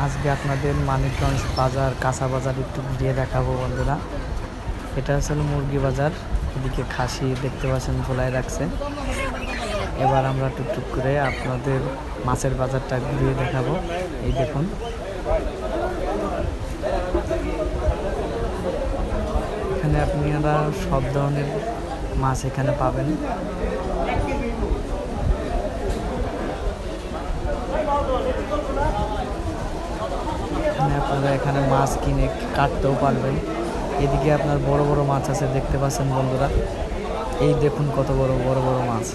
আজকে আপনাদের মানিকগঞ্জ বাজার কাঁচা বাজার একটু ঘুরিয়ে দেখাবো বন্ধুরা। এটা হচ্ছে মুরগি বাজার, এদিকে খাসি দেখতে পাচ্ছেন ঝোলায় রাখছে। এবার আমরা টুকটুক করে আপনাদের মাছের বাজারটা ঘুরিয়ে দেখাবো। এই দেখুন, এখানে আপনারা সব ধরনের মাছ এখানে পাবেন। আপনারা এখানে মাছ কিনে কাটতেও পারবেন। এদিকে আপনার বড় বড় মাছ আছে দেখতে পাচ্ছেন বন্ধুরা। এই দেখুন কত বড় বড় বড় মাছ।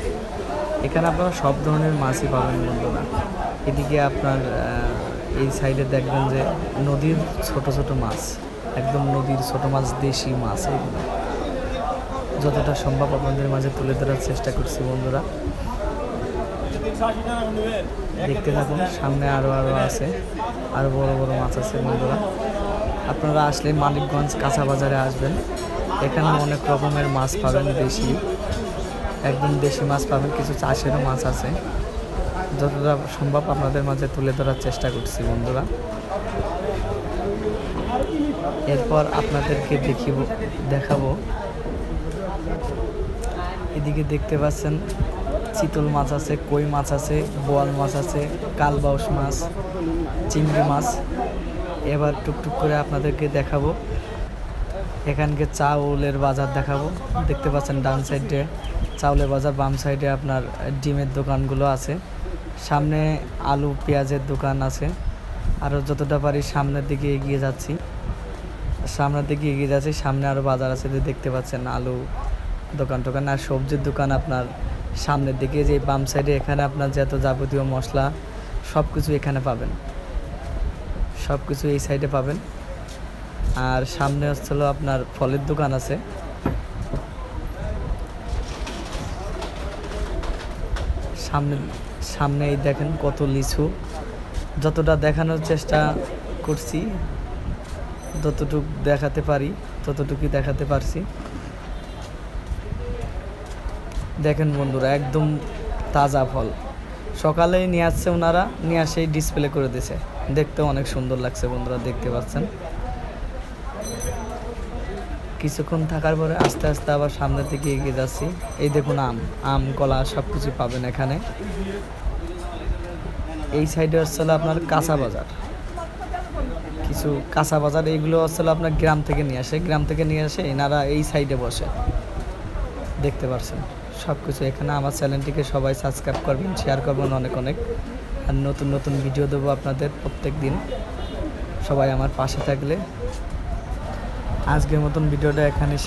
এখানে আপনারা সব ধরনের মাছই পাবেন বন্ধুরা। এদিকে আপনার এই সাইডে দেখবেন যে নদীর ছোট ছোট মাছ, একদম নদীর ছোট মাছ, দেশি মাছ। এগুলো যতটা সম্ভব আপনাদের মাঝে তুলে ধরার চেষ্টা করছি বন্ধুরা। দেখতে থাকুন, সামনে আরও আছে, আরও বড় বড় মাছ আছে বন্ধুরা। আপনারা আসলে মানিকগঞ্জ কাঁচা বাজারে আসবেন, এখানে অনেক রকমের মাছ পাবেন, দেশি একদম দেশি মাছ পাবেন, কিছু চাষেরও মাছ আছে। যতটা সম্ভব আপনাদের মাঝে তুলে ধরার চেষ্টা করছি বন্ধুরা। এরপর আপনাদেরকে দেখাবো, এদিকে দেখতে পাচ্ছেন চিতল মাছ আছে, কই মাছ আছে, বোয়াল মাছ আছে, কালবাউস মাছ, চিংড়ি মাছ। এবার টুকটুক করে আপনাদেরকে দেখাবো এখানকে চাউলের বাজার দেখাবো। দেখতে পাচ্ছেন ডান সাইডে চাউলের বাজার, বাম সাইডে আপনার ডিমের দোকানগুলো আছে, সামনে আলু পেঁয়াজের দোকান আছে। আরও যতটা পারি সামনের দিকে এগিয়ে যাচ্ছি, সামনে আরও বাজার আছে, দেখতে পাচ্ছেন আলু দোকান টোকান আর সবজির দোকান আপনার সামনের দিকে, যে বাম সাইডে এখানে আপনার যত যাবতীয় মশলা সব কিছু এখানে পাবেন, সব কিছু এই সাইডে পাবেন। আর সামনে হচ্ছিল আপনার ফলের দোকান আছে। সামনে এই দেখেন কত লিচু। যতটা দেখানোর চেষ্টা করছি, যতটুকু দেখাতে পারি ততটুকুই দেখাতে পারছি। দেখেন বন্ধুরা, একদম তাজা ফল, সকালেই নিয়ে আসছে ওনারা, নিয়ে আসেই ডিসপ্লে করে দিয়েছে। দেখতে অনেক সুন্দর লাগছে বন্ধুরা, দেখতে পাচ্ছেন। কিছুক্ষণ থাকার পরে আস্তে আস্তে আবার সামনের দিকে এগিয়ে যাচ্ছি। এই দেখুন আম কলা সব কিছু পাবেন এখানে। এই সাইডে হচ্ছিল আপনার কাঁচা বাজার, কিছু কাঁচা বাজার, এইগুলো হচ্ছিল আপনার গ্রাম থেকে নিয়ে আসে এনারা এই সাইডে বসে। দেখতে পাচ্ছেন সব কিছু এখানে। আমার চ্যানেলটিকে সবাই সাবস্ক্রাইব করবেন, শেয়ার করবেন অনেক অনেক। আর নতুন নতুন ভিডিও দেবো আপনাদের প্রত্যেক দিন, সবাই আমার পাশে থাকলে। আজকের মতন ভিডিওটা এখানে শেষ।